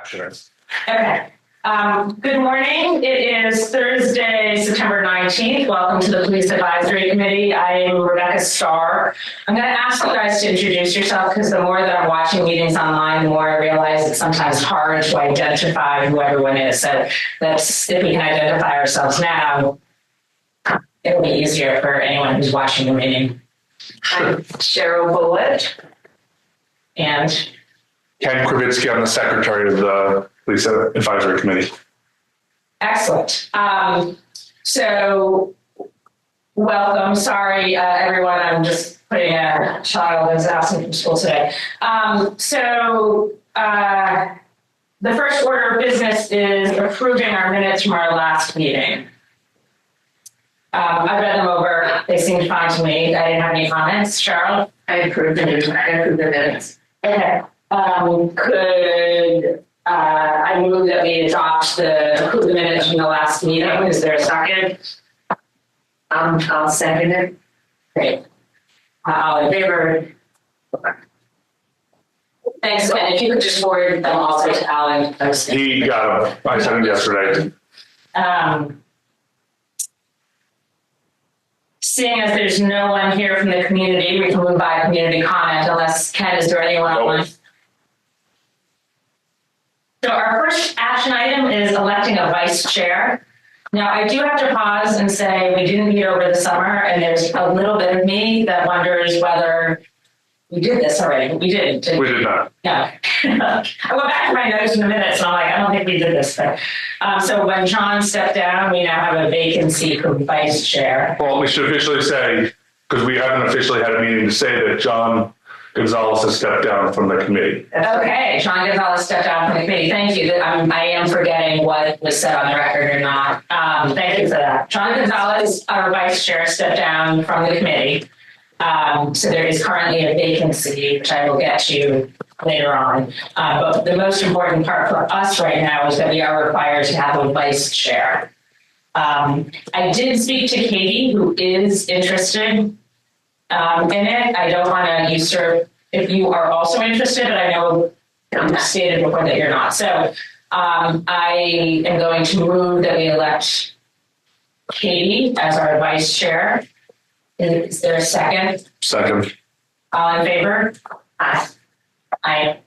Okay. Good morning. It is Thursday, September 19th. Welcome to the Police Advisory Committee. I am Rebecca Starr. I'm going to ask you guys to introduce yourself because the more that I'm watching meetings online, the more I realize it's sometimes hard to identify who everyone is. So if we can identify ourselves now, it'll be easier for anyone who's watching the meeting. I'm Cheryl Bullitt. And Ken Kravitsky, I'm the secretary of the Police Advisory Committee. Excellent. So welcome. Sorry, everyone. I'm just putting a child who's absent from school today. The first order of business is approving our minutes from our last meeting. I read them over. They seemed fine to me. I didn't have any comments. Cheryl? I approved the minutes. Okay. Could I move that we adopt approve the minutes from the last meeting? Is there a second? I'll second it. Great. All in favor? Thanks, Ben. If you could just forward them also to Alan. He got them. I sent them yesterday. Seeing as there's no one here from the community, we can move by community comment unless, Ken, is there anyone online? So our first action item is electing a vice chair. Now, I do have to pause and say we didn't meet over the summer, and there's a little bit of me that wonders whether we did this already. We didn't. We did not. No. I went back to my notes in the minutes, and I'm like, I don't think we did this. But so when John stepped down, we now have a vacancy for vice chair. Well, we should officially say, because we haven't officially had a meeting, to say that John Gonzalez has stepped down from the committee. Okay, John Gonzalez stepped down from the committee. Thank you. I am forgetting what was said on the record or not. Thank you for that. John Gonzalez, our vice chair, stepped down from the committee. So there is currently a vacancy, which I will get to later on. But the most important part for us right now is that we are required to have a vice chair. I did speak to Katie, who is interested in it. I don't want to usurp if you are also interested, but I know you stated before that you're not. So I am going to move that we elect Katie as our vice chair. Is there a second? Second. All in favor? Aye.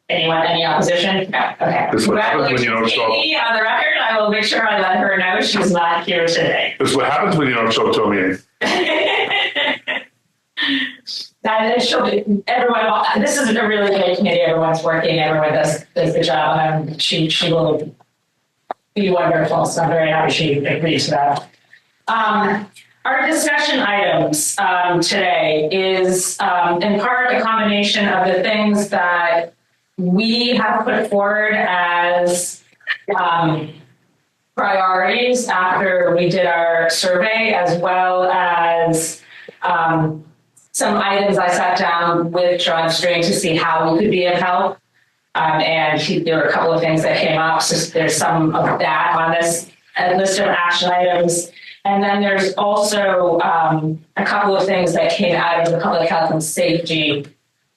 Anyone, any opposition? No. Okay. This is what happens when you don't show up. Katie, on the record, I will make sure I let her know she's not here today. This is what happens when you don't show up to a meeting. That she'll be, everyone, this is a really good committee. Everyone's working. Everyone does the job. She will be wonderful. So I'm very happy she agreed to that. Our discussion items today is in part a combination of the things that we have put forward as priorities after we did our survey, as well as some items I sat down with John String to see how we could be of help. And there were a couple of things that came up. So there's some of that on this list of action items. And then there's also a couple of things that came out of the public health and safety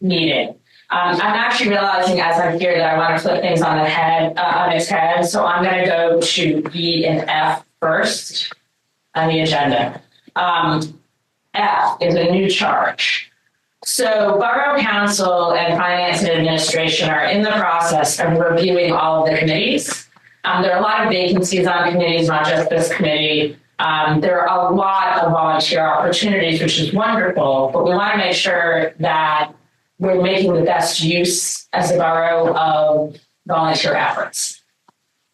meeting. I'm actually realizing as I'm here that I want to flip things on its head. So I'm going to go to E and F first on the agenda. F is a new charge. So Borough Council and Finance and Administration are in the process of reviewing all of the committees. There are a lot of vacancies on committees, not just this committee. There are a lot of volunteer opportunities, which is wonderful, but we want to make sure that we're making the best use as a borough of volunteer efforts.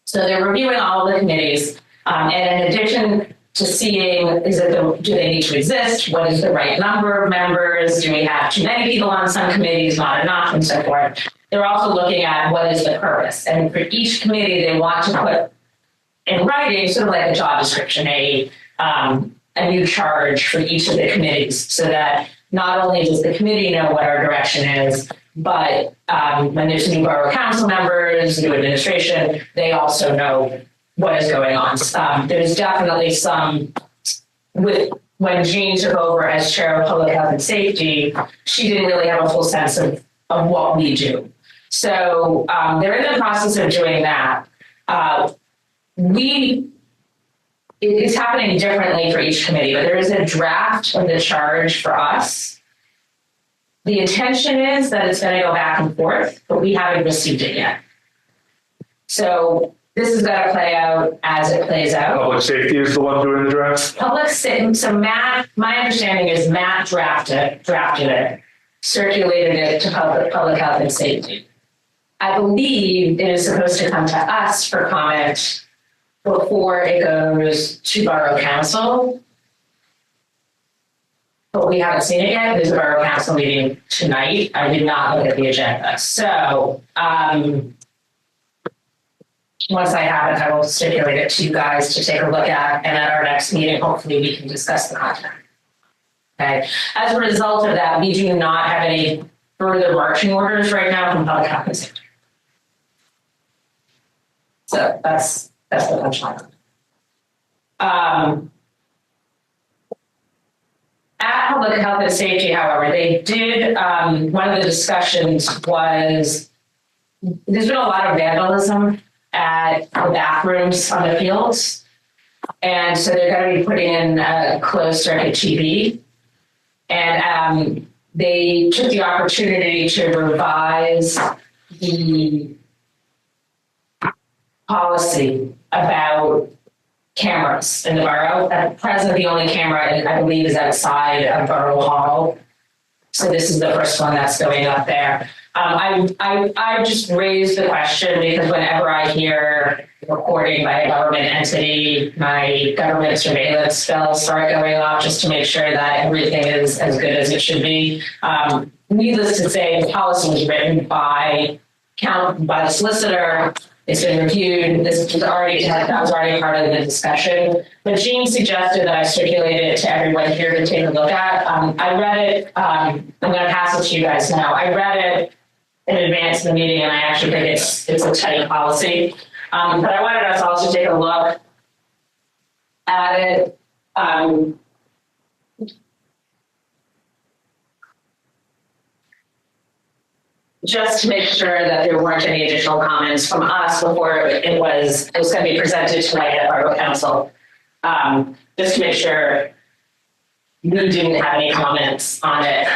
So they're reviewing all of the committees, and in addition to seeing do they need to exist, what is the right number of members, do we have too many people on some committees, not enough, and so forth. They're also looking at what is the purpose, and for each committee they want to put in writing, sort of like a job description, a new charge for each of the committees, so that not only does the committee know what our direction is, but when there's new borough council members, new administration, they also know what is going on. There's definitely some, when Jean took over as chair of public health and safety, she didn't really have a full sense of what we do. So they're in the process of doing that. It is happening differently for each committee, but there is a draft of the charge for us. The intention is that it's going to go back and forth, but we haven't received it yet. So this is going to play out as it plays out. Public safety is the one doing the draft? So Matt, my understanding is Matt drafted it, circulated it to public health and safety. I believe it is supposed to come to us for comment before it goes to Borough Council. But we haven't seen it yet. There's a Borough Council meeting tonight. I did not look at the agenda. So once I have it, I will circulate it to you guys to take a look at. And at our next meeting, hopefully we can discuss the content. Okay. As a result of that, we do not have any further marching orders right now from public health and safety. So that's the punchline. At Public Health and Safety, however, they did, one of the discussions was, there's been a lot of vandalism at the bathrooms on the fields. And so they're going to be putting in a closed circuit TV. And they took the opportunity to revise the policy about cameras in the borough. At present, the only camera, I believe, is outside of Borough Hall. So this is the first one that's going up there. I just raised the question because whenever I hear recording by a government entity, my government surveillance bells start going off just to make sure that everything is as good as it should be. Needless to say, the policy was written by the solicitor. It's been reviewed. That was already part of the discussion. But Jean suggested that I circulate it to everyone here to take a look at. I read it. I'm going to pass it to you guys now. I read it in advance of the meeting, and I actually think it's a tight policy. But I wanted us all to take a look at it. Just to make sure that there weren't any additional comments from us before it was going to be presented tonight at Borough Council. Just to make sure we didn't have any comments on it.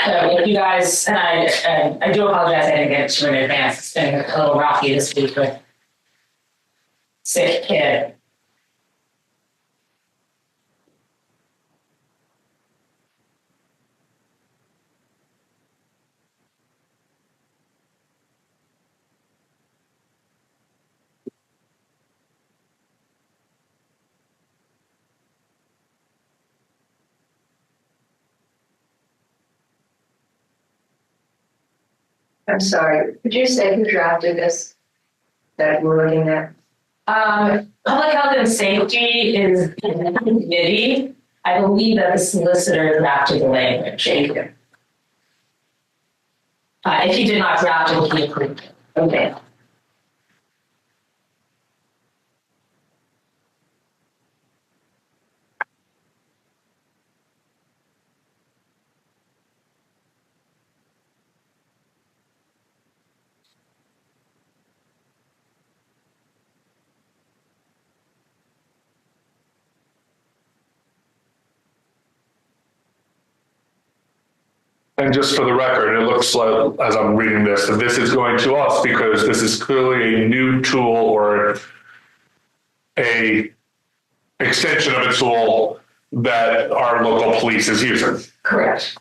So if you guys, and I do apologize I didn't get to in advance. It's been a little rocky this week with sick kid. I'm sorry, could you say who drafted this that we're looking at? Public health and safety is in the committee. I believe that the solicitor drafted the language. Thank you. If he did not draft it, he approved it. Okay. And just for the record, it looks like, as I'm reading this, that this is going to us because this is clearly a new tool or a extension of a tool that our local police is using. Correct.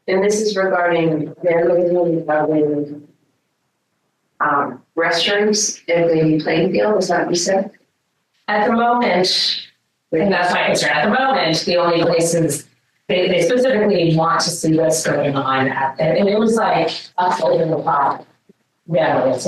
And this is regarding vandalism, regarding restrooms in the playing field, is that what you said? At the moment, and that's my concern, at the moment, the only places, they specifically want to see what's going on at, and it was like us holding the pot. Yeah, it's,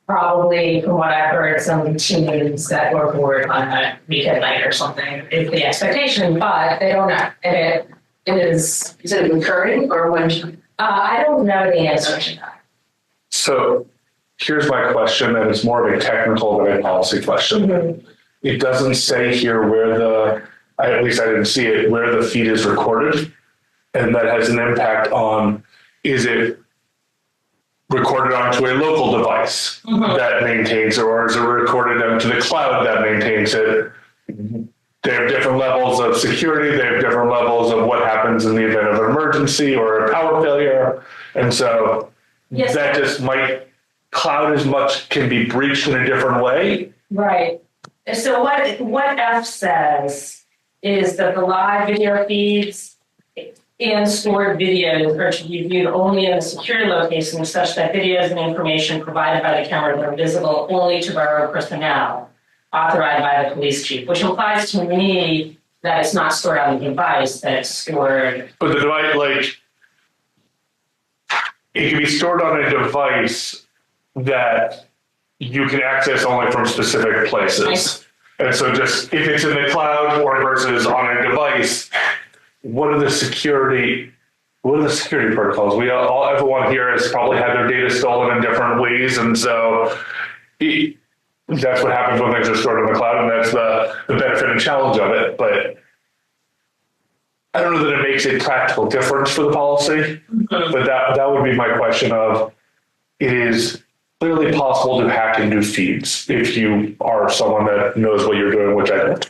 probably from what I've heard, some teams that were bored on a weekend night or something is the expectation, but they don't know. And it is. Is it recurring or when? I don't know the answer to that. So here's my question, and it's more of a technical than a policy question. Mm-hmm. It doesn't say here where at least I didn't see it, where the feed is recorded. And that has an impact on, is it recorded onto a local device that maintains it, or is it recorded onto the cloud that maintains it? They have different levels of security. They have different levels of what happens in the event of an emergency or a power failure. And so Yes. that just cloud as much can be breached in a different way. Right. So what F says is that the live video feeds and stored videos are to be viewed only in a secure location such that videos and information provided by the camera are visible only to borough personnel authorized by the police chief, which implies to me that it's not stored on the device, that it's stored. But the device, it can be stored on a device that you can access only from specific places. And so just if it's in the cloud or versus on a device, what are the security protocols? Everyone here has probably had their data stolen in different ways. And so that's what happens when things are stored in the cloud. And that's the benefit and challenge of it. But I don't know that it makes a practical difference for the policy, but that would be my question of, it is clearly possible to hack into feeds if you are someone that knows what you're doing, which I don't.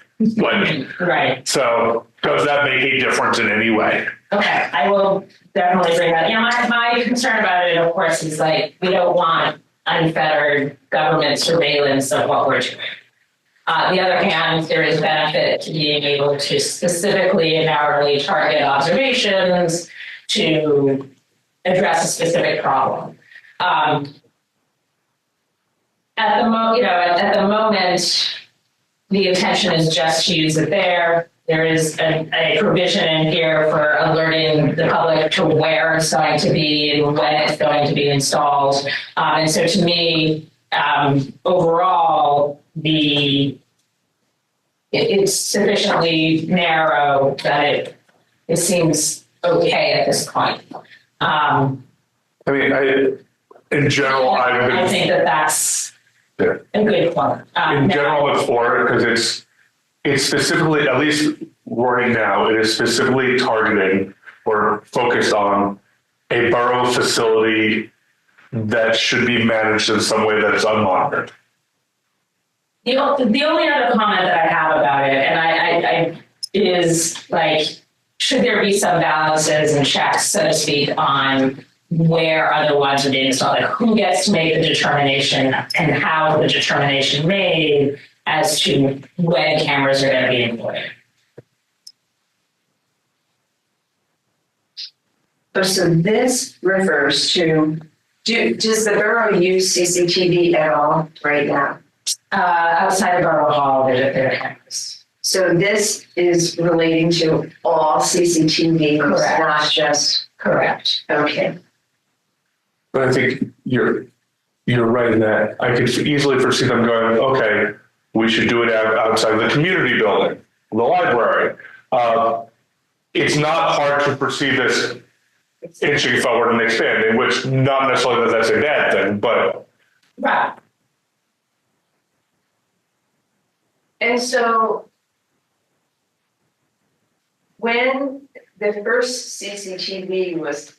Right. So does that make a difference in any way? Okay, I will definitely bring that. My concern about it, of course, is we don't want unfettered government surveillance of what we're doing. On the other hand, there is benefit to being able to specifically and narrowly target observations to address a specific problem. At the moment, the intention is just to use it there. There is a provision in here for alerting the public to where it's going to be and when it's going to be installed. And so to me, overall, it's sufficiently narrow that it seems okay at this point. In general, I think that's a good one. In general, it's for it because it's specifically, at least right now, it is specifically targeting or focused on a borough facility that should be managed in some way that is unmonitored. The only other comment that I have about it, and I is should there be some balances and checks, so to speak, on where other ones are being installed? Who gets to make the determination and how the determination made as to when cameras are going to be employed? So this refers to, does the borough use CCTV at all right now? Outside of Borough Hall, there are cameras. So this is relating to all CCTV, Correct. not just, Correct. okay. But I think you're right in that I could easily foresee them going, okay, we should do it outside the community building, the library. It's not hard to perceive this inching forward and expanding, which not necessarily that that's a bad thing, but Right. And so when the first CCTV was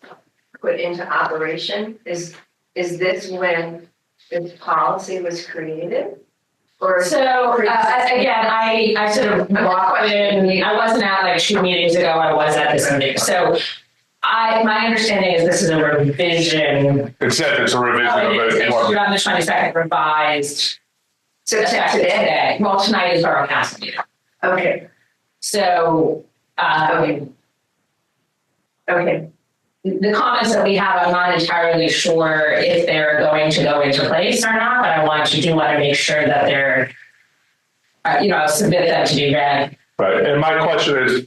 put into operation, is this when this policy was created? Or So again, I sort of walked in. I wasn't at 2 meetings ago. I was at this meeting. So my understanding is this is a revision. it's a revision of It's it. issued on the 22nd, revised. so today? Well, tonight is Borough Council meeting. Okay, So, Okay, the comments that we have, I'm not entirely sure if they're going to go into place or not, but I want to make sure that they're, submit them to be read. Right, and my question is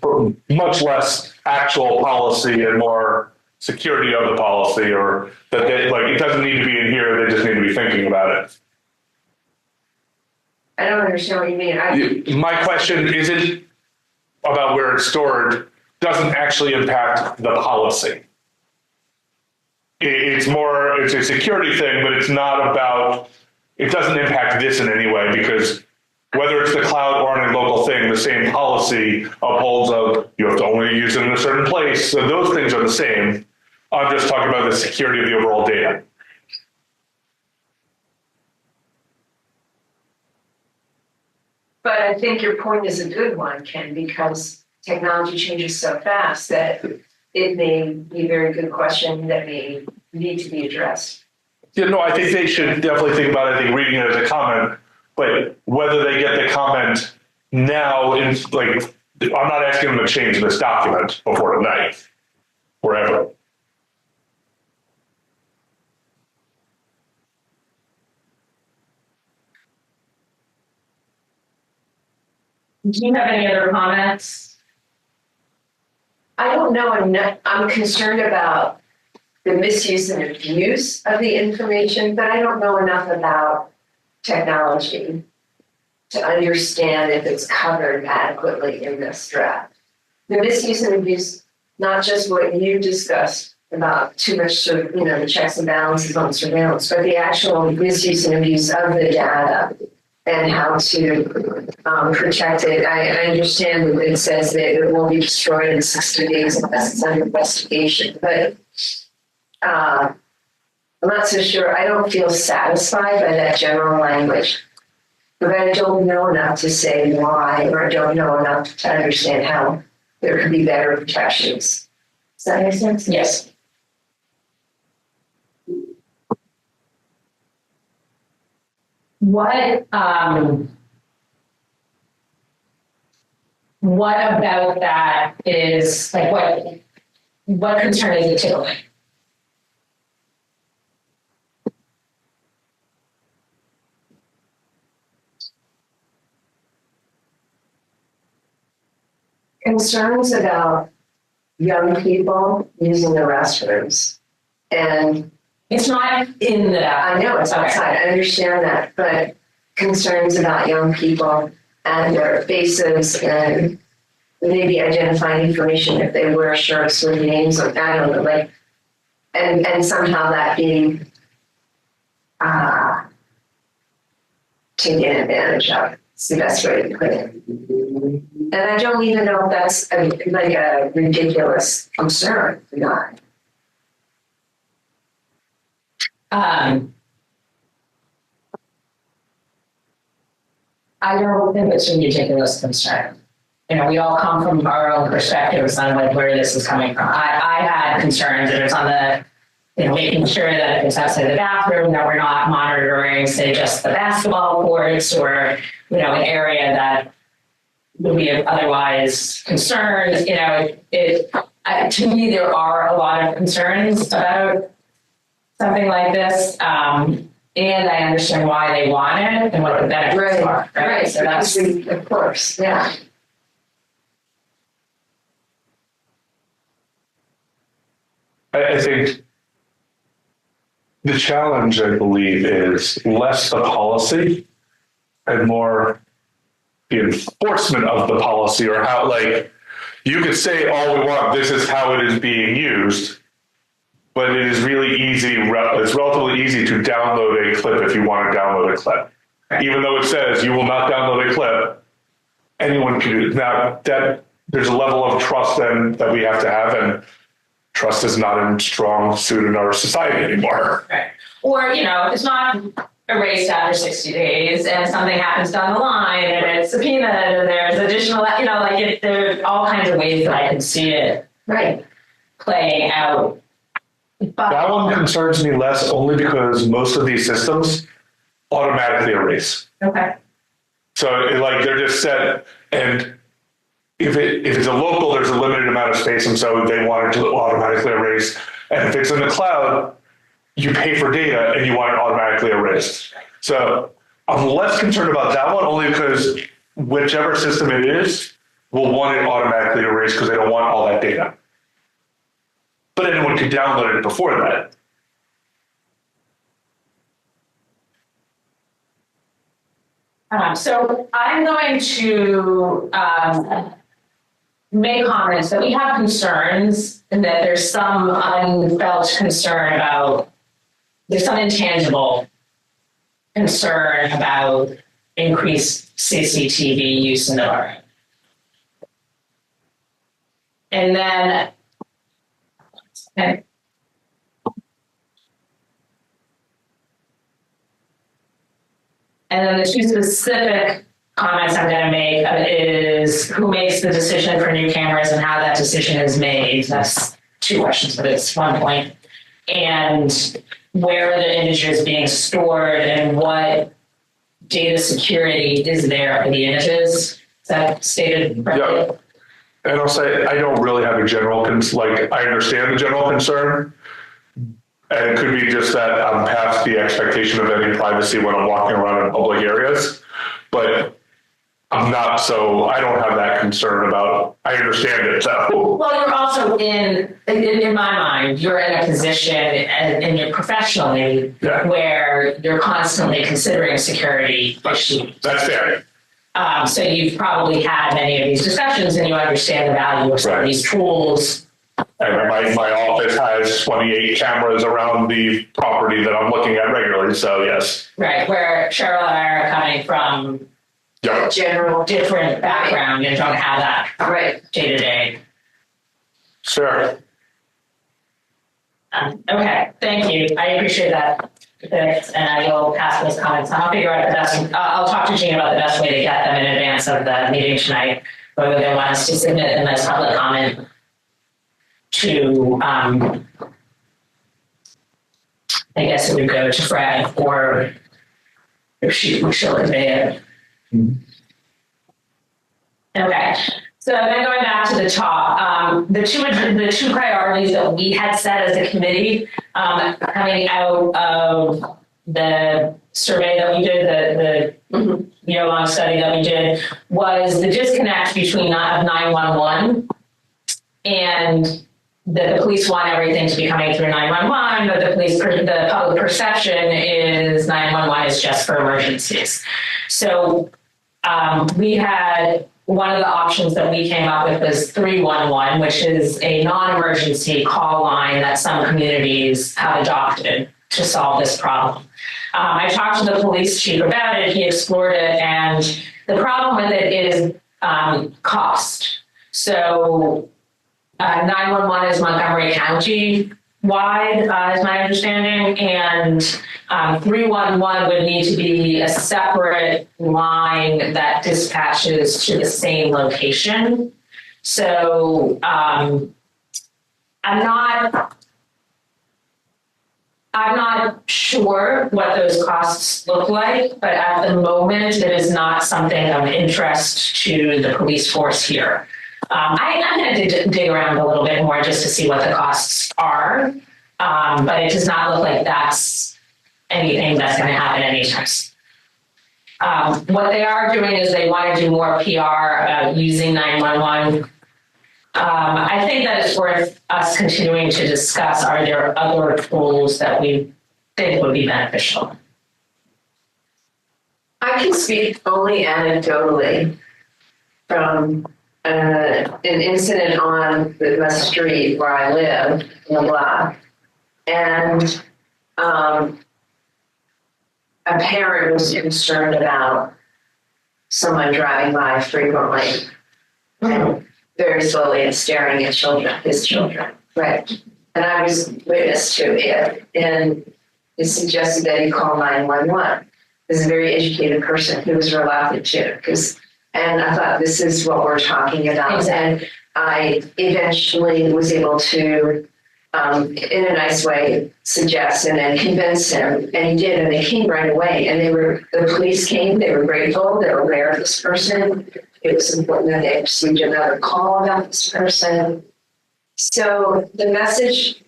much less actual policy and more security of the policy, or that they, like, it doesn't need to be in here, they just need to be thinking about it. I don't understand what you mean. My question isn't about where it's stored, doesn't actually impact the policy. It's a security thing, but it's not about, it doesn't impact this in any way, because whether it's the cloud or on a local thing, the same policy upholds of, you have to only use it in a certain place. So those things are the same. I'm just talking about the security of the overall data. But I think your point is a good one, Ken, because technology changes so fast that it may be a very good question that may need to be addressed. Yeah, no, I think they should definitely think about it. I think reading it as a comment, but whether they get the comment now, I'm not asking them to change this document before tonight, wherever. Do you have any other comments? I don't know, I'm concerned about the misuse and abuse of the information, but I don't know enough about technology to understand if it's covered adequately in this draft. The misuse and abuse, not just what you discussed about too much, the checks and balances on surveillance, but the actual misuse and abuse of the data and how to protect it. I understand that it says that it will be destroyed in 60 days unless it's under investigation, but I'm not so sure. I don't feel satisfied by that general language, but I don't know enough to say why, or I don't know enough to understand how there could be better protections. Does that make sense? Yes. What about that is what concern is it tickling? Concerns about young people using the restrooms. And It's not in the. I know it's outside, I understand that, but concerns about young people and their faces and maybe identifying information if they wear shirts with names or I don't know, and somehow that being taken advantage of. It's the best way to put it. And I don't even know if that's a ridiculous concern or not. I don't think it's a ridiculous concern. We all come from our own perspectives on where this is coming from. I had concerns, and it's on the, making sure that if it's outside the bathroom, that we're not monitoring, say, just the basketball courts or, an area that would be otherwise concerned. To me, there are a lot of concerns about something like this. And I understand why they want it and what the benefits are. Right. So that's, of course, yeah. I think the challenge, I believe, is less the policy and more the enforcement of the policy, or how, you could say all we want, this is how it is being used, but it is really easy, it's relatively easy to download a clip if you want to download a clip. Right. Even though it says you will not download a clip, anyone can do it. Now, that there's a level of trust then that we have to have, and trust is not in strong suit in our society anymore. Right. Or, it's not erased after 60 days and something happens down the line and it's subpoenaed and there's additional, there's all kinds of ways that I can see it playing out. But that one concerns me less only because most of these systems automatically erase. Okay. So they're just set, and if it's a local, there's a limited amount of space, and so they want it to automatically erase. And if it's in the cloud, you pay for data and you want it automatically erased. So I'm less concerned about that one, only because whichever system it is will want it automatically erased because they don't want all that data. But anyone could download it before that. So I'm going to make comments that we have concerns and that there's some unfelt concern about, there's some intangible concern about increased CCTV use in the borough. And then, okay. And then the two specific comments I'm going to make is who makes the decision for new cameras and how that decision is made. That's two questions, but it's one point. And where are the images being stored and what data security is there for the images? Is that stated correctly? Yeah. And I'll say, I don't really have a general, I understand the general concern. And it could be just that I'm past the expectation of any privacy when I'm walking around in public areas. But I'm not, so I don't have that concern about, I understand it, so. Well, you're also in my mind, you're in a position and you're professionally where you're constantly considering security issues. That's fair. So you've probably had many of these discussions and you understand the value of some of these tools. And my office has 28 cameras around the property that I'm looking at regularly, so yes. Right, where Cheryl and I are coming from General. different background and don't have that day to day. Sure. Okay, thank you. I appreciate that. And I will pass those comments on. I'll figure out the best, I'll talk to Jean about the best way to get them in advance of the meeting tonight, whether they want us to submit them as public comment to, I guess it would go to Fred, or if she'll convey it. Okay, so then going back to the top, the two priorities that we had set as a committee coming out of the survey that we did, the year-long study that we did, was the disconnect between 911 and that the police want everything to be coming through 911, but the public perception is 911 is just for emergencies. So we had one of the options that we came up with was 311, which is a non-emergency call line that some communities have adopted to solve this problem. I talked to the police chief about it, he explored it, and the problem with it is cost. So 911 is Montgomery County wide, is my understanding, and 311 would need to be a separate line that dispatches to the same location. So I'm not sure what those costs look like, but at the moment, it is not something of interest to the police force here. I'm going to dig around a little bit more just to see what the costs are, but it does not look like that's anything that's going to happen anytime soon. What they are doing is they want to do more PR about using 911. I think that it's worth us continuing to discuss, are there other tools that we think would be beneficial? I can speak only anecdotally from an incident on the street where I live in the block. And a parent was concerned about someone driving by frequently and very slowly and staring at his children. Right. And I was witness to it. And it suggested that he call 911. This is a very educated person who was reluctant to, and I thought, this is what we're talking about. Exactly. And I eventually was able to in a nice way, suggest and then convince him. And he did, and they came right away. And the police came, they were grateful, they were aware of this person. It was important that they received another call about this person. So the message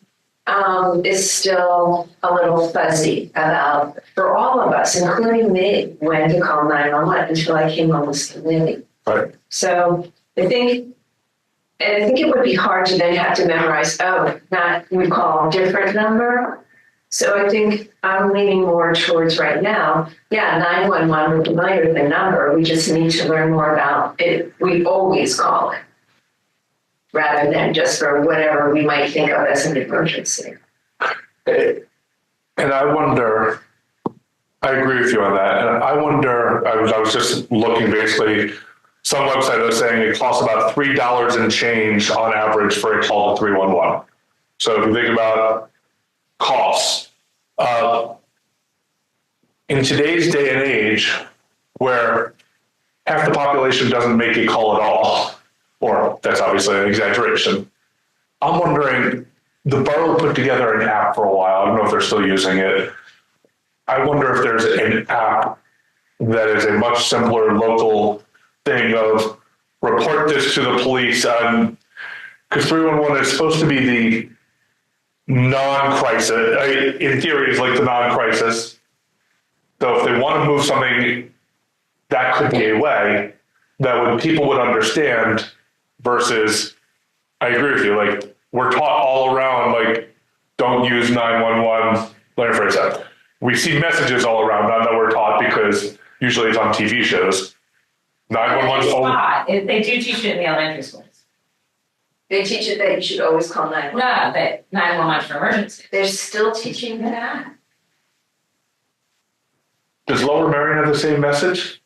is still a little fuzzy about, for all of us, including me, when to call 911 until I came on this committee. Right. So I think it would be hard to then have to memorize, we call a different number. So I think I'm leaning more towards right now, 911, we're familiar with the number, we just need to learn more about it. We always call it, rather than just for whatever we might think of as an emergency. And I wonder, I agree with you on that. And I wonder, I was just looking basically, some website was saying it costs about $3 and change on average for a call to 311. So if you think about costs, in today's day and age, where half the population doesn't make a call at all, or that's obviously an exaggeration, I'm wondering, the borough put together an app for a while. I don't know if they're still using it. I wonder if there's an app that is a much simpler local thing of report this to the police, because 311 is supposed to be the non-crisis. In theory, it's like the non-crisis. So if they want to move something, that could be a way that people would understand. Versus, I agree with you. Like, we're taught all around, like, don't use 911. Let me phrase that. We see messages all around, not that we're taught, because usually it's on TV shows. 911. They do teach it in the elementary schools. They teach it that you should always call 911. No, that 911 for emergency. They're still teaching that. Does Lower Merion have the same message?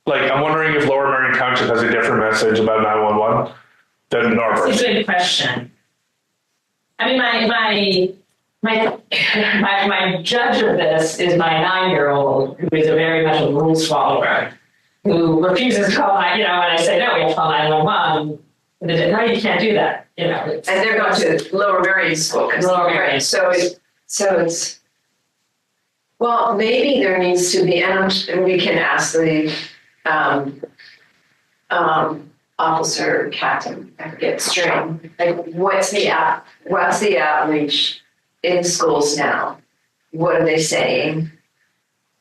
Like, I'm wondering if Lower Merion Township has a different message about 911 than Narberth. It's a good question. I mean, my judge of this is my 9-year-old, who is a very much a rule swallower, who refuses to call, when I say, no, we have to call 911, no, you can't do that, And they're going to Lower Merion School. Lower Merion. So it's, well, maybe there needs to be, and we can ask the officer, captain, I forget, string, like, what's the outreach in schools now? What are they saying?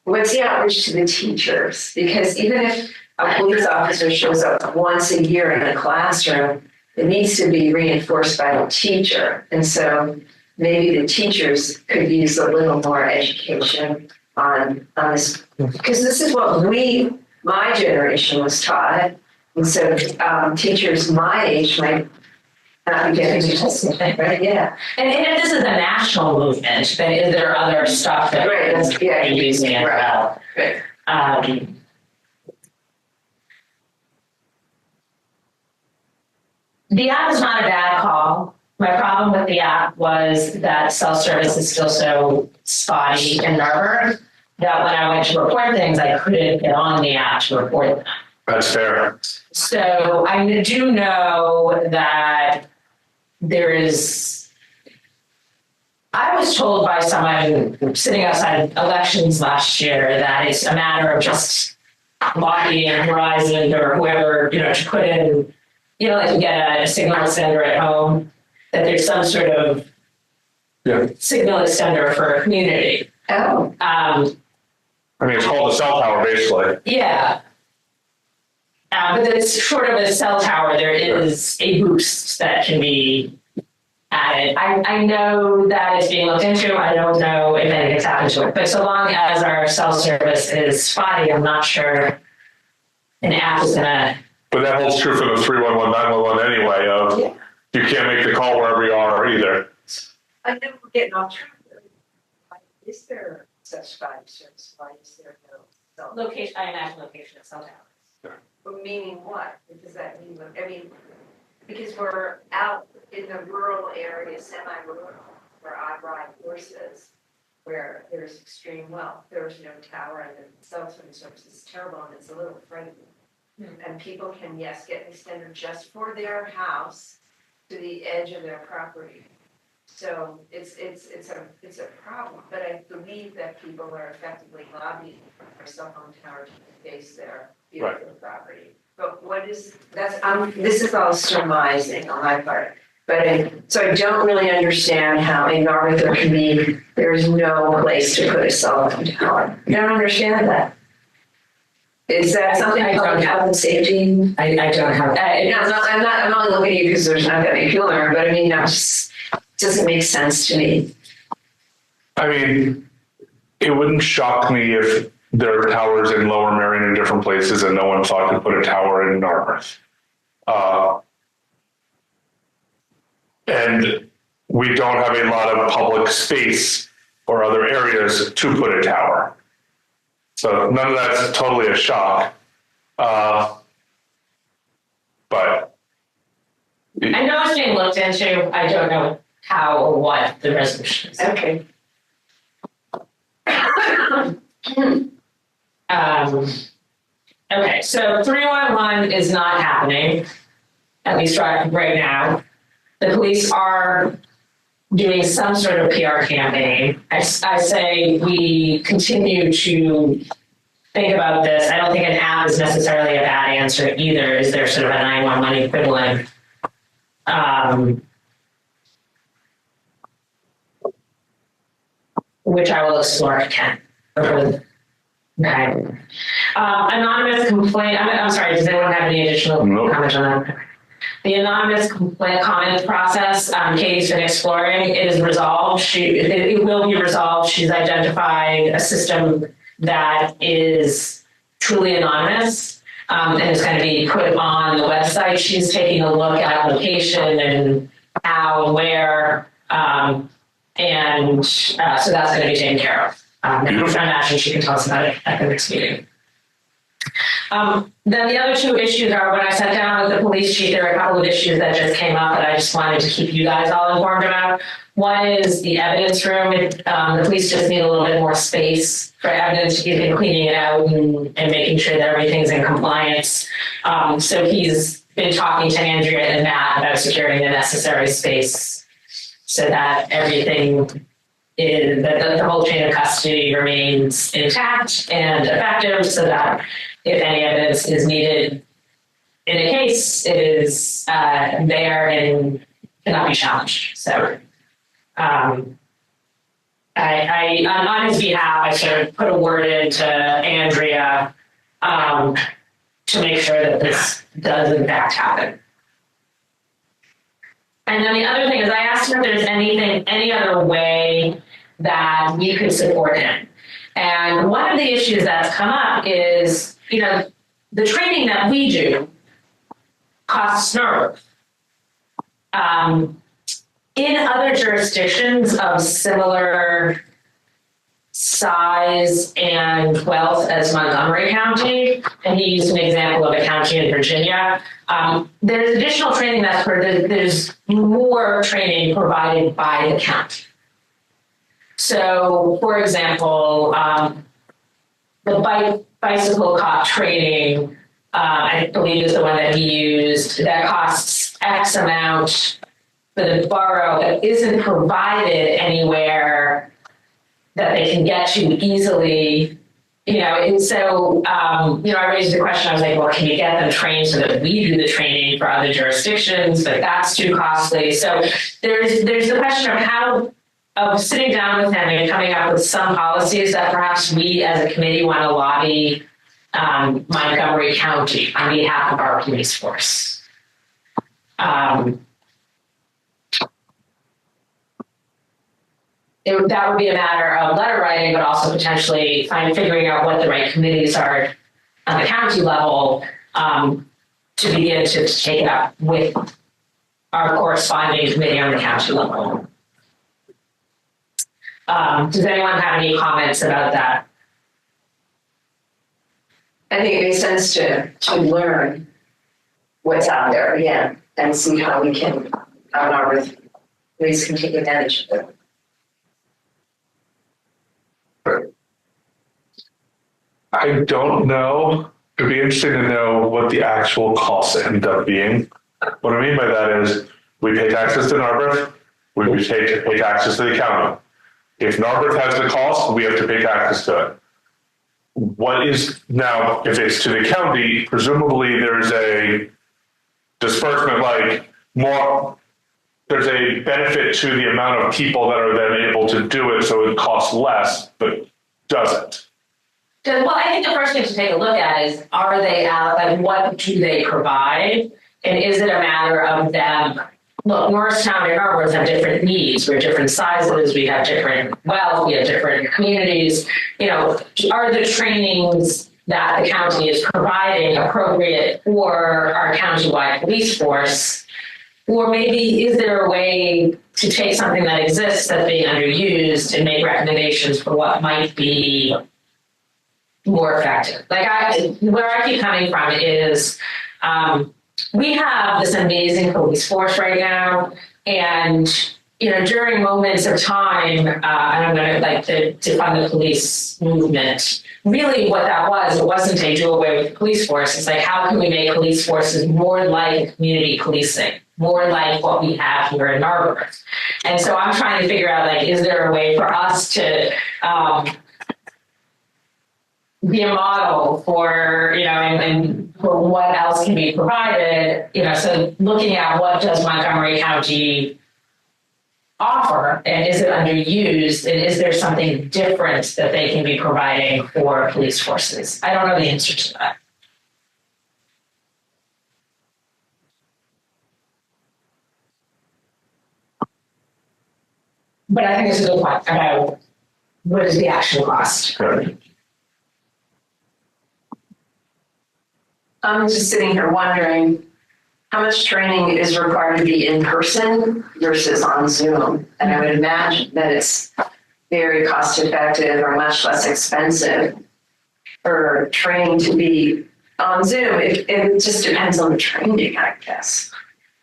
What's the outreach to the teachers? Because even if a police officer shows up once a year in a classroom, it needs to be reinforced by the teacher. And so maybe the teachers could use a little more education on this, because this is what my generation was taught. And so teachers my age might not be getting to right? Yeah. And if this is a national movement, then is there other stuff that we're using as well? Right. The app is not a bad call. My problem with the app was that self-service is still so spotty in Narberth that when I went to report things, I couldn't get on the app to report them. That's fair. So I do know that I was told by someone sitting outside elections last year that it's a matter of just lobbying Verizon or whoever, to put in, like you get a signal extender at home, that there's some sort of signal extender for a community. Oh. It's called a cell tower, basically. Yeah. But it's short of a cell tower, there is a boost that can be added. I know that is being looked into. I don't know if anything's happened to it. But so long as our cell service is spotty, I'm not sure an app is going to... But that holds true for the 311, 911 anyway. You can't make the call wherever you are either. I know we're getting off track. Is there such spotty service? Why is there no cell? Location, I imagine location of cell towers. Meaning what? What does that mean? Because we're out in the rural area, semi-rural, where I ride horses, where there's extreme wealth. There's no tower and the cell phone service is terrible and it's a little frightening. And people can, get an extender just for their house to the edge of their property. So it's a problem, but I believe that people are effectively lobbying for cell phone tower to face their beautiful property. But this is all surmising on my part. But so I don't really understand how in Narberth there is no place to put a cell phone tower. I don't understand that. Is that something I don't public have- health and safety? I don't have. I'm not looking at you because there's not that many people there, but I mean, that just doesn't make sense to me. I mean, it wouldn't shock me if there are towers in Lower Marion in different places and no one thought to put a tower in Narberth. And we don't have a lot of public space or other areas to put a tower. So none of that's totally a shock. But I know it's being looked into. I don't know how or what the resolution is. Okay. Okay, so 311 is not happening, at least right now. The police are doing some sort of PR campaign. I say we continue to think about this. I don't think an app is necessarily a bad answer either. Is there sort of a 911 equivalent? Which I will explore if I can. Okay. Anonymous complaint. I'm sorry. Does anyone have any additional comments on that? The anonymous complaint comment process. Katie's been exploring. It is resolved. It will be resolved. She's identified a system that is truly anonymous, and it's going to be put on the website. She's taking a look at location and how and where. So that's going to be taken care of. And I imagine she can tell us about it at the next meeting. Then the other two issues are when I sat down with the police chief, there are a couple of issues that just came up that I just wanted to keep you guys all informed about. One is the evidence room. The police just need a little bit more space for evidence. He's been cleaning it out and making sure that everything's in compliance. So he's been talking to Andrea and Matt about securing the necessary space so that everything is, that the whole chain of custody remains intact and effective so that if any evidence is needed in a case, it is there and cannot be challenged. So on his behalf, I sort of put a word into Andrea to make sure that this does in fact happen. And then the other thing is I asked him if there's any other way that we could support him. And one of the issues that's come up is, the training that we do costs Narberth. In other jurisdictions of similar size and wealth as Montgomery County, and he used an example of a county in Virginia, there's additional training there's more training provided by the county. So, for example, the bicycle cop training, I believe is the one that he used, that costs X amount for the borough that isn't provided anywhere that they can get to easily, and so, I raised the question, I was like, well, can you get them trained so that we do the training for other jurisdictions, but that's too costly. So there's the question of sitting down with him and coming up with some policies that perhaps we as a committee want to lobby Montgomery County on behalf of our police force. That would be a matter of letter writing, but also potentially figuring out what the right committees are on the county level to begin to take it up with our corresponding committee on the county level. Does anyone have any comments about that? I think it makes sense to learn what's out there, yeah, and see how we can, how Narberth police can take advantage of it. I don't know. It'd be interesting to know what the actual costs end up being. What I mean by that is we pay taxes to Narberth. We would pay taxes to the county. If Narberth has the cost, we have to pay taxes to it. What is now, if it's to the county, presumably there's a disbursement, like more, there's a benefit to the amount of people that are then able to do it, so it costs less, but doesn't. Well, I think the first thing to take a look at is, are they out, like, what do they provide? And is it a matter of them, look, Norristown and Narberth have different needs, we're different sizes, we have different wealth, we have different communities. You know, are the trainings that the county is providing appropriate for our countywide police force? Or maybe is there a way to take something that exists that's being underused and make recommendations for what might be more effective? Like, where I keep coming from is, we have this amazing police force right now, and you know, during moments of time, and I'm going to like to fund the police movement. Really, what that was, it wasn't a do away with the police force. It's like, how can we make police forces more like community policing, more like what we have here in Narberth? And so I'm trying to figure out, like, is there a way for us to be a model for, you know, and for what else can be provided, you know, so looking at what does Montgomery County offer, and is it underused, and is there something different that they can be providing for police forces? I don't know the answer to that. But I think it's a good point about what is the actual cost. I'm just sitting here wondering how much training is required to be in person versus on Zoom. And I would imagine that it's very cost effective or much less expensive for training to be on Zoom. It just depends on the training, I guess.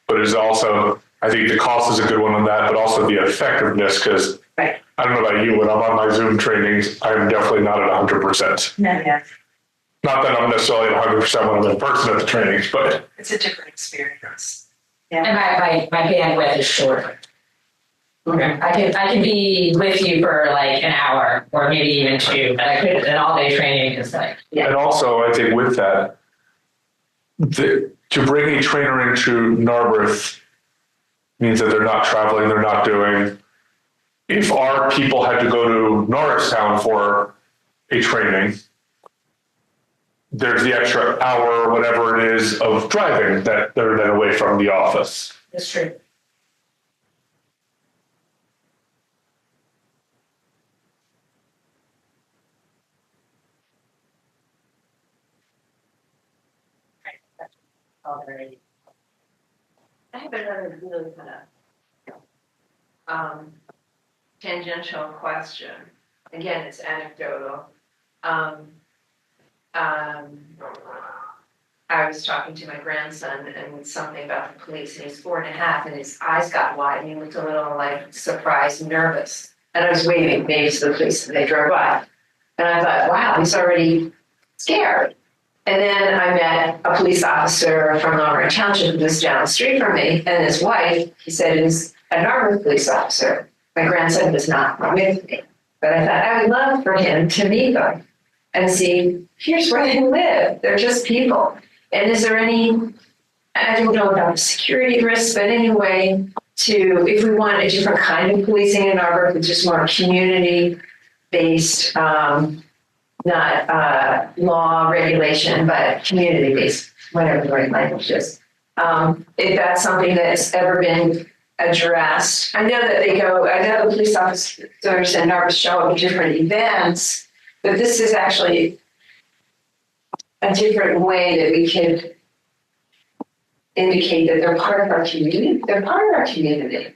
But it's also, I think the cost is a good one on that, but also the effectiveness, because Right. I don't know about you, when I'm on my Zoom trainings, I'm definitely not at 100%. Yeah. Not that I'm necessarily at 100% when I'm in person at the trainings, but It's a different experience. And my bandwidth is shorter. Okay. I can be with you for like an hour or maybe even two, but an all day training is like. Yeah. And also, I think with that, to bring a trainer into Narberth means that they're not traveling, they're not doing. If our people had to go to Norristown for a training, there's the extra hour or whatever it is of driving that they're then away from the office. That's true. I have another really kind of tangential question. Again, it's anecdotal. I was talking to my grandson and something about the police, and he's 4.5, and his eyes got wide, and he looked a little like surprised and nervous. And I was waving maybe to the police, and they drove by. And I thought, wow, he's already scared. And then I met a police officer from Lower Township who was down the street from me, and his wife, he said, is a Narberth police officer. My grandson was not with me. But I thought I would love for him to meet them and see, here's where they live. They're just people. And is there any, I don't know about the security risks, but anyway, if we want a different kind of policing in Narberth, which is more community-based, not law regulation, but community-based, whatever the right language is. If that's something that's ever been addressed. I know that I know the police officers in Narberth show up at different events, but this is actually a different way that we could indicate that they're part of our community. They're part of our community.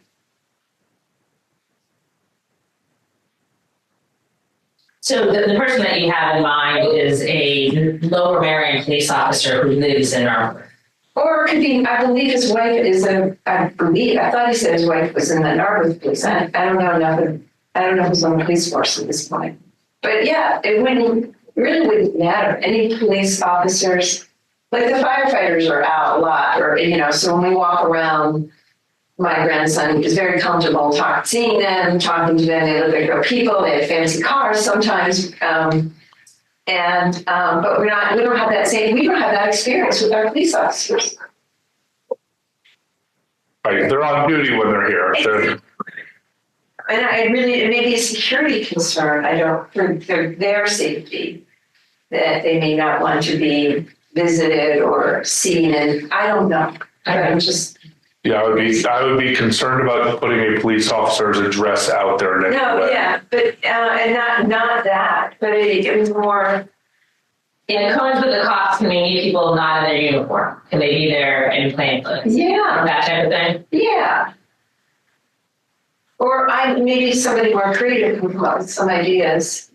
So the person that you have in mind is a Lower Merion police officer who lives in Narberth. Or it could be, I believe his wife is I thought he said his wife was in the Narberth police. I don't know enough. I don't know who's on the police force at this point. But yeah, it really wouldn't matter. Any police officers, like the firefighters are out a lot, or, so when we walk around my grandson is very comfortable seeing them, talking to them. They look like real people. They have fancy cars sometimes. But we don't have that experience with our police officers. Right, they're on duty when they're here. And it may be a security concern. For their safety, that they may not want to be visited or seen. And I don't know. I'm just. Yeah, I would be concerned about putting a police officer's address out there next to it. Yeah, but and not that, but it was more. In accordance with the cops, can we need people not in their uniform? Can they be there in plain clothes? Yeah, That type of thing? yeah. Or maybe somebody more creative can come up with some ideas.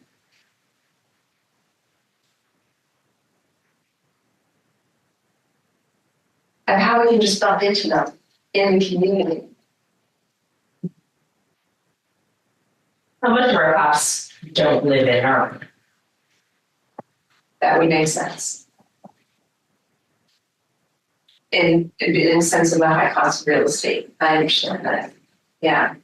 Of how we can just bump into them in the community. How much of our cops don't live in Irvine? That would make sense. In sense of the high cost of real estate. I understand that. Yeah.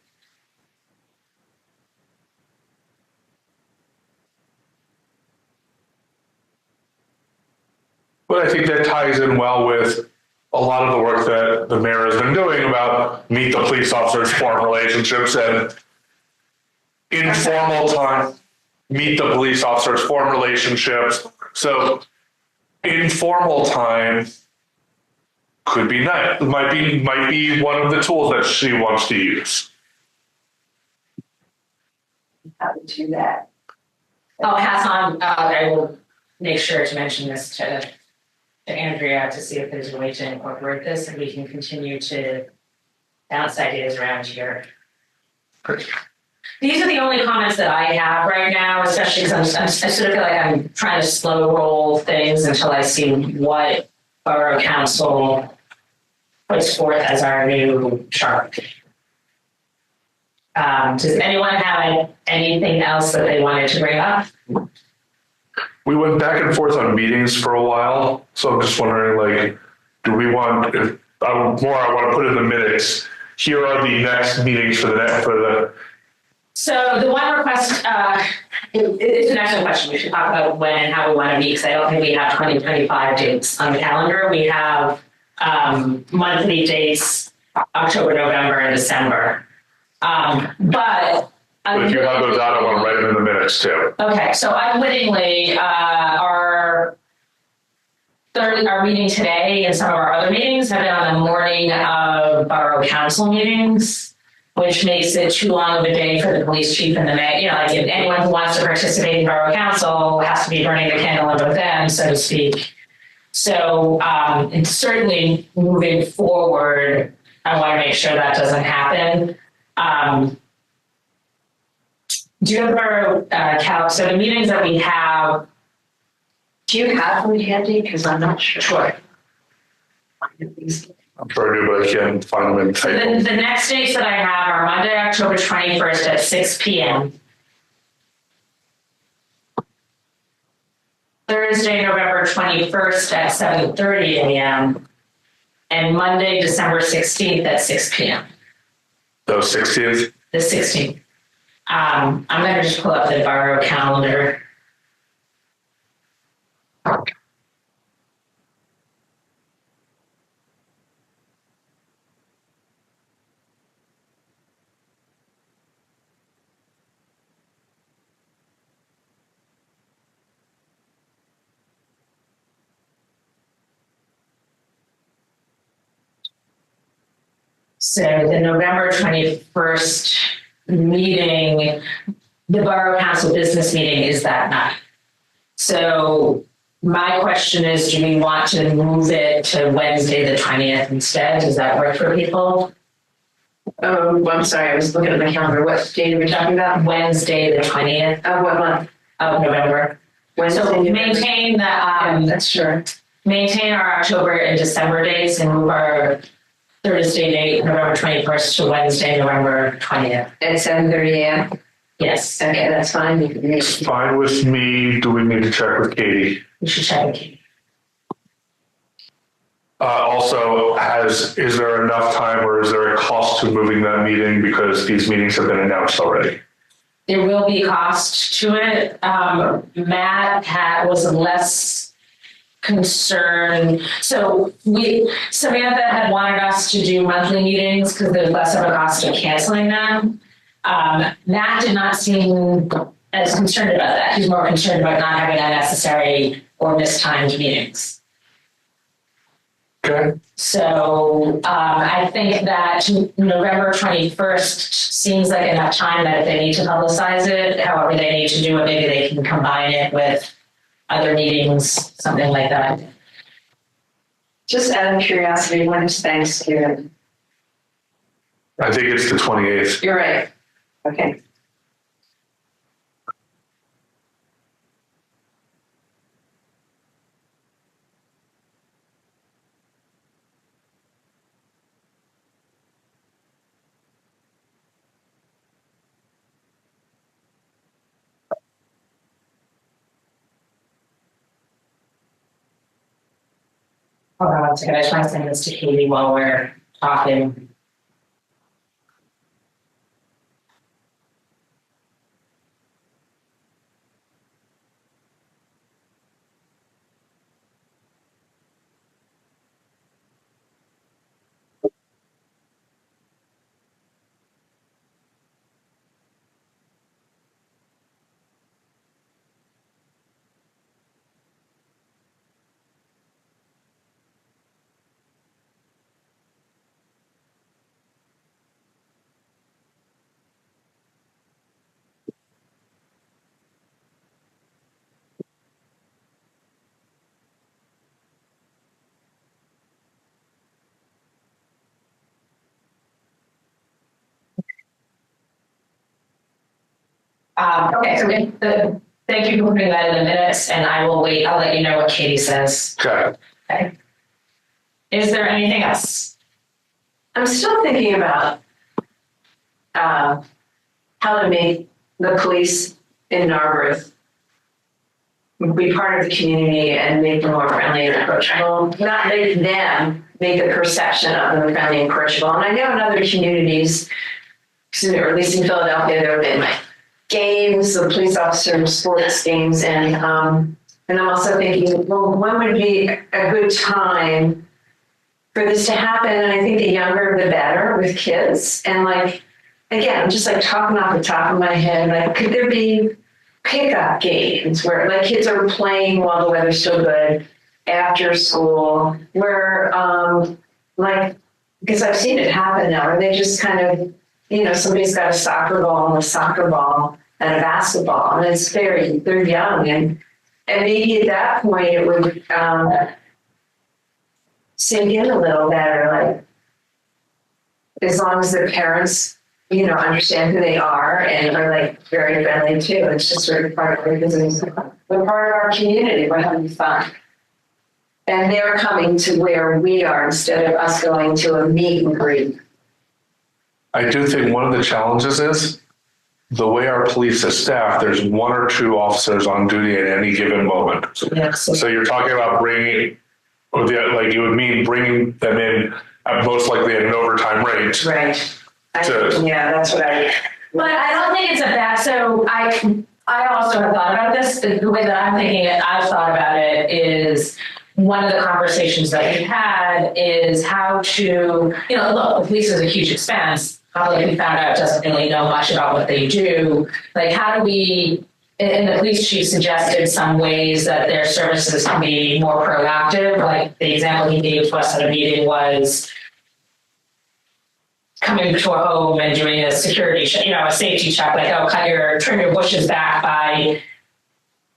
But I think that ties in well with a lot of the work that the mayor has been doing about meet the police officers, form relationships, and informal time, meet the police officers, form relationships. So informal time could be nice. Might be one of the tools that she wants to use. How to do that. I'll pass on, I will make sure to mention this to Andrea to see if there's a way to incorporate this and we can continue to bounce ideas around here. These are the only comments that I have right now, especially because I sort of feel like I'm trying to slow roll things until I see what Borough Council puts forth as our new chart. Does anyone have anything else that they wanted to bring up? We went back and forth on meetings for a while, so I'm just wondering, like, do we want? I want to put in the minutes. Here are the next meetings for the. So the one request, it's an excellent question. We should talk about when and how we want to meet, because I don't think we have 2025 dates on the calendar. We have monthly dates, October, November, and December. But if you have those out, I want to write them in the minutes too. Okay, so unwittingly, our meeting today and some of our other meetings have been on the morning of Borough Council meetings, which makes it too long of a day for the police chief and the mayor. Like if anyone who wants to participate in Borough Council has to be burning the candle at both ends, so to speak. So it's certainly moving forward. I want to make sure that doesn't happen. Do you have Borough Cal? So the meetings that we have. Do you have them handy? Because I'm not sure. Sure. I'm sure I do, but I can't find them in So type. the next dates that I have are Monday, October 21st at 6 p.m. Thursday, November 21st at 7:30 a.m. and Monday, December 16th at 6 p.m. Those 60th. The 16th. I'm going to just pull up the Borough calendar. So the November 21st meeting, the Borough Council business meeting is that night. So my question is, do we want to move it to Wednesday the 20th instead? Does that work for people? Oh, I'm sorry. I was looking at my calendar. What date are we talking about? Wednesday the 20th Of what month? of November. Wednesday. So maintain the, that's sure. maintain our October and December dates and move our Thursday date, November 21st to Wednesday, November 20th. At 7:30 a.m. Yes, Okay, that's fine. It's fine with me. Do we need to check with Katie? we should check with you. Also, is there enough time or is there a cost to moving that meeting because these meetings have been announced already? There will be cost to it. Matt was less concerned. So Samantha had wanted us to do monthly meetings because there's less of a cost of canceling them. Matt did not seem as concerned about that. He's more concerned about not having unnecessary or mistimed meetings. Okay. So I think that November 21st seems like enough time that if they need to publicize it, however they need to do it, maybe they can combine it with other meetings, something like that. Just out of curiosity, when is Thanksgiving? I think it's the 28th. You're right. Okay. Hold on one second. I just want to send this to Katie while we're talking. Okay, so thank you for putting that in the minutes, and I will wait. I'll let you know what Katie says. Okay. Okay. Is there anything else? I'm still thinking about how to make the police in Narberth be part of the community and make them more friendly and approachable. Not make them make the perception of them friendly and approachable. And I know in other communities, or at least in Philadelphia, there have been like games, the police officer sports games, and I'm also thinking, well, when would be a good time for this to happen? And I think the younger the better with kids. And like, again, I'm just like talking off the top of my head, like, could there be pickup games where like kids are playing while the weather's still good after school, where like, because I've seen it happen now, where they just kind of, somebody's got a soccer ball and a soccer ball and a basketball, and they're young, and maybe at that point it would sink in a little better, like, as long as their parents, understand who they are and are like very friendly too. It's just sort of part of our business. We're part of our community. We're having fun. And they're coming to where we are instead of us going to a meet and greet. I do think one of the challenges is the way our police is staffed, there's one or two officers on duty at any given moment. Yes. So you're talking about bringing them in at most likely at an overtime rate. Right. Yeah, that's what I. But I don't think it's a bad. So I also have thought about this. The way that I'm thinking it, I've thought about it is one of the conversations that we had is how to, look, the police is a huge expense. Probably we found out doesn't really know much about what they do. Like, how do we? And the police chief suggested some ways that their services can be more proactive. Like the example he gave to us at a meeting was coming to a home and doing a security, a safety check, like, trim your bushes back by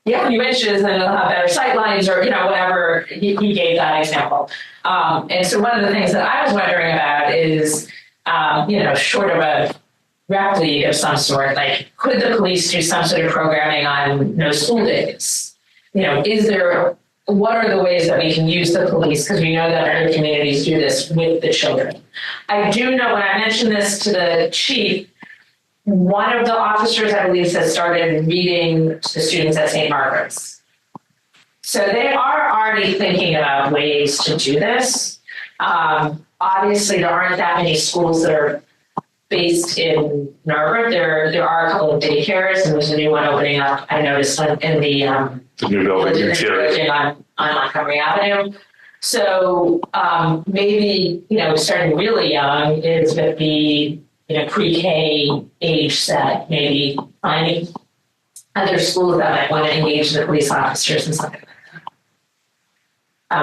a few inches and it'll have better sight lines or, whatever. He gave that example. And so one of the things that I was wondering about is, short of a rec league of some sort, like, could the police do some sort of programming on no school days? What are the ways that we can use the police? Because we know that other communities do this with the children. I do know when I mentioned this to the chief, one of the officers, I believe, has started reading to the students at St. Margaret's. So they are already thinking about ways to do this. Obviously, there aren't that many schools that are based in Narberth. There are a couple of daycares, and there's a new one opening up. I noticed in the new building in interior. on Montgomery Avenue. So maybe starting really young is with the pre-K age set. Maybe finding other schools that might want to engage the police officers and something like that.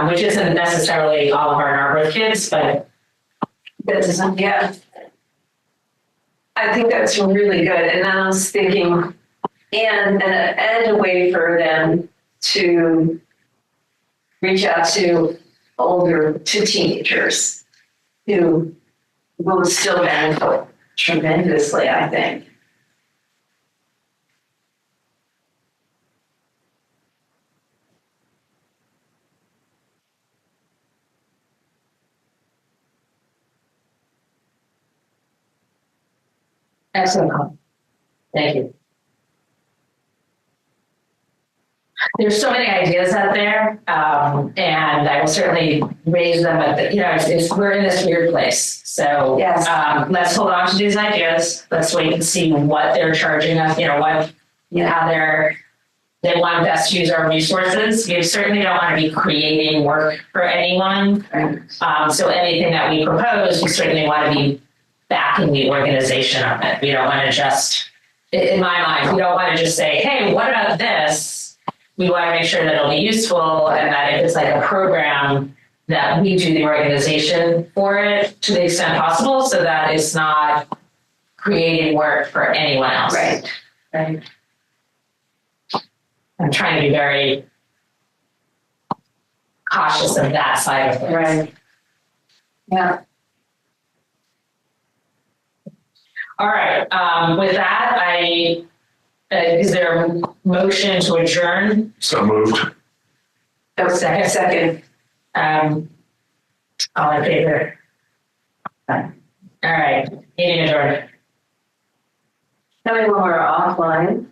Which isn't necessarily all of our Narberth kids, but Yeah. I think that's really good. And then I was thinking, and a way for them to reach out to teenagers who will still benefit tremendously, I think. excellent. Thank you. There's so many ideas out there, and I will certainly raise them. But we're in this weird place, so Yes. Let's hold on to these ideas. Let's wait and see what they're charging us. How they want best to use our resources. We certainly don't want to be creating work for anyone. So anything that we propose, we certainly want to be backing the organization of it. We don't want to just, in my mind, we don't want to just say, hey, what about this? We want to make sure that it'll be useful and that if it's like a program that we do the organization for it to the extent possible so that it's not creating work for anyone else. Right. I'm trying to be very cautious of that side of things. Right. Yeah. All right. With that, is there a motion to adjourn? So moved. Oh, second. All in favor? All right. Meeting adjourned. Tell me when we're offline.